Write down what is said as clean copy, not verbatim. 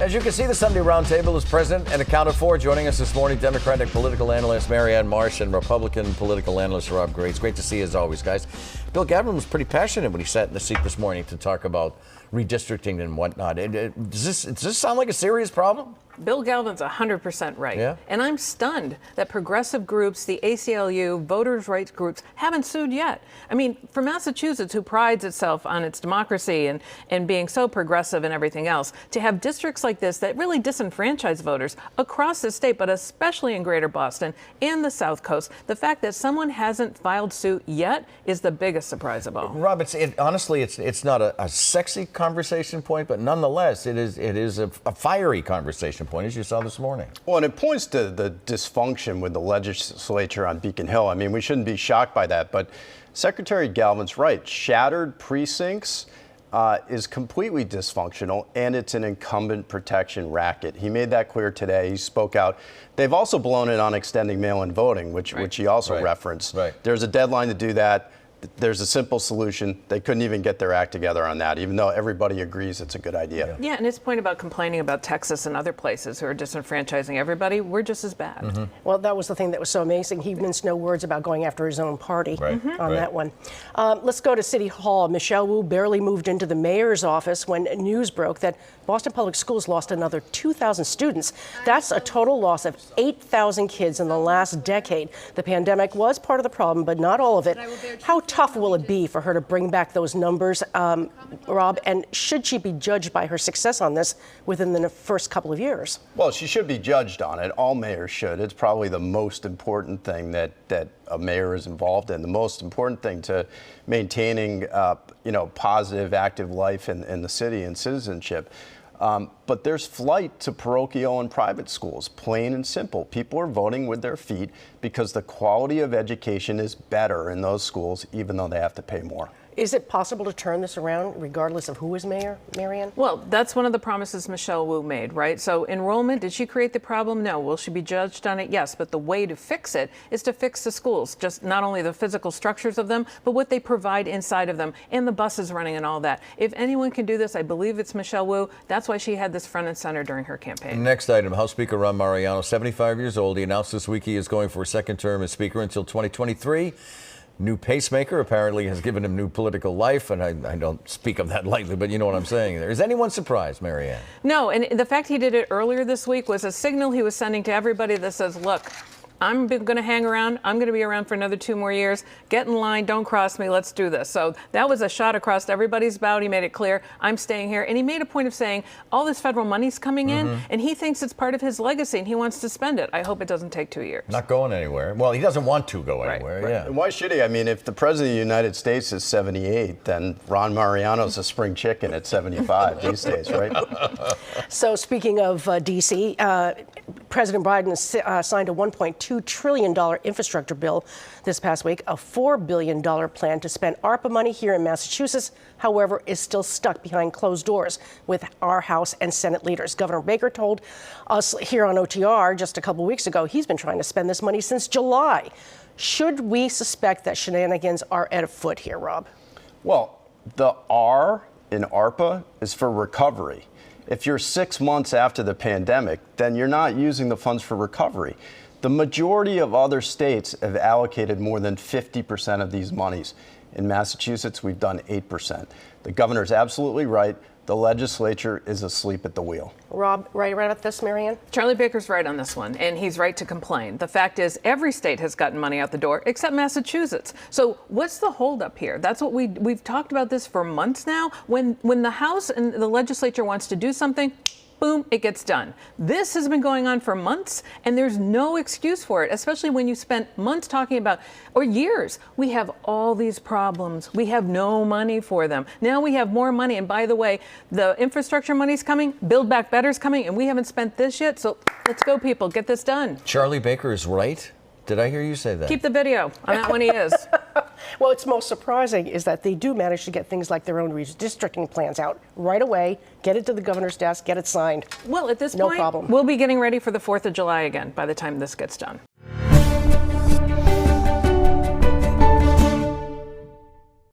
As you can see, the Sunday Roundtable is present and accounted for. Joining us this morning, Democratic political analyst Marianne Marsh and Republican political analyst Rob Gray. It's great to see you as always, guys. Bill Galvin was pretty passionate when he sat in the seat this morning to talk about redistricting and whatnot. Does this sound like a serious problem? Bill Galvin's 100% right. Yeah. And I'm stunned that progressive groups, the ACLU, voters' rights groups, haven't sued yet. I mean, for Massachusetts, who prides itself on its democracy and being so progressive and everything else, to have districts like this that really disenfranchise voters across the state, but especially in Greater Boston and the South Coast, the fact that someone hasn't filed suit yet is the biggest surprise of all. Rob, honestly, it's not a sexy conversation point, but nonetheless, it is a fiery conversation point, as you saw this morning. Well, and it points to the dysfunction with the legislature on Beacon Hill. I mean, we shouldn't be shocked by that, but Secretary Galvin's right. Shattered precincts is completely dysfunctional, and it's an incumbent protection racket. He made that clear today. He spoke out. They've also blown it on extending mail-in voting, which he also referenced. Right. There's a deadline to do that. There's a simple solution. They couldn't even get their act together on that, even though everybody agrees it's a good idea. Yeah, and his point about complaining about Texas and other places who are disenfranchising everybody, we're just as bad. Mm-hmm. Well, that was the thing that was so amazing. He minced no words about going after his own party on that one. Let's go to City Hall. Michelle Wu barely moved into the mayor's office when news broke that Boston Public Schools lost another 2,000 students. That's a total loss of 8,000 kids in the last decade. The pandemic was part of the problem, but not all of it. How tough will it be for her to bring back those numbers, Rob? And should she be judged by her success on this within the first couple of years? Well, she should be judged on it. All mayors should. It's probably the most important thing that a mayor is involved in. The most important thing to maintaining, positive, active life in the city and citizenship. But there's flight to parochial and private schools, plain and simple. People are voting with their feet because the quality of education is better in those schools, even though they have to pay more. Is it possible to turn this around regardless of who is mayor, Marianne? Well, that's one of the promises Michelle Wu made, right? So enrollment, did she create the problem? No. Will she be judged on it? Yes. But the way to fix it is to fix the schools, just not only the physical structures of them, but what they provide inside of them and the buses running and all that. If anyone can do this, I believe it's Michelle Wu. That's why she had this front and center during her campaign. Next item, House Speaker Ron Mariano, 75 years old. He announced this week he is going for a second term as Speaker until 2023. New pacemaker apparently has given him new political life, and I don't speak of that lightly, but you know what I'm saying there. Is anyone surprised, Marianne? No, and the fact he did it earlier this week was a signal he was sending to everybody that says, look, I'm going to hang around. I'm going to be around for another 2 more years. Get in line. Don't cross me. Let's do this. So that was a shot across everybody's bow. He made it clear, I'm staying here. And he made a point of saying all this federal money's coming in, and he thinks it's part of his legacy, and he wants to spend it. I hope it doesn't take 2 years. Not going anywhere. Well, he doesn't want to go anywhere, yeah. And why should he? I mean, if the President of the United States is 78, then Ron Mariano's a spring chicken at 75 these days, right? So speaking of D.C., President Biden signed a $1.2 trillion infrastructure bill this past week. A $4 billion plan to spend ARPA money here in Massachusetts, however, is still stuck behind closed doors with our House and Senate leaders. Governor Baker told us here on OTR just a couple weeks ago he's been trying to spend this money since July. Should we suspect that shenanigans are afoot here, Rob? Well, the R in ARPA is for recovery. If you're 6 months after the pandemic, then you're not using the funds for recovery. The majority of other states have allocated more than 50% of these monies. In Massachusetts, we've done 8%. The governor's absolutely right. The legislature is asleep at the wheel. Rob, right about this, Marianne? Charlie Baker's right on this one, and he's right to complain. The fact is, every state has gotten money out the door except Massachusetts. So what's the holdup here? That's what we've talked about this for months now. When the House and the legislature wants to do something, boom, it gets done. This has been going on for months, and there's no excuse for it, especially when you spent months talking about, or years, we have all these problems. We have no money for them. Now we have more money, and by the way, the infrastructure money's coming, Build Back Better's coming, and we haven't spent this yet, so let's go, people, get this done. Charlie Baker is right? Did I hear you say that? Keep the video on that one, he is. Well, what's most surprising is that they do manage to get things like their own redistricting plans out right away, get it to the governor's desk, get it signed. Well, at this no point, problem. We'll be getting ready for the 4th of July again by the time this gets done.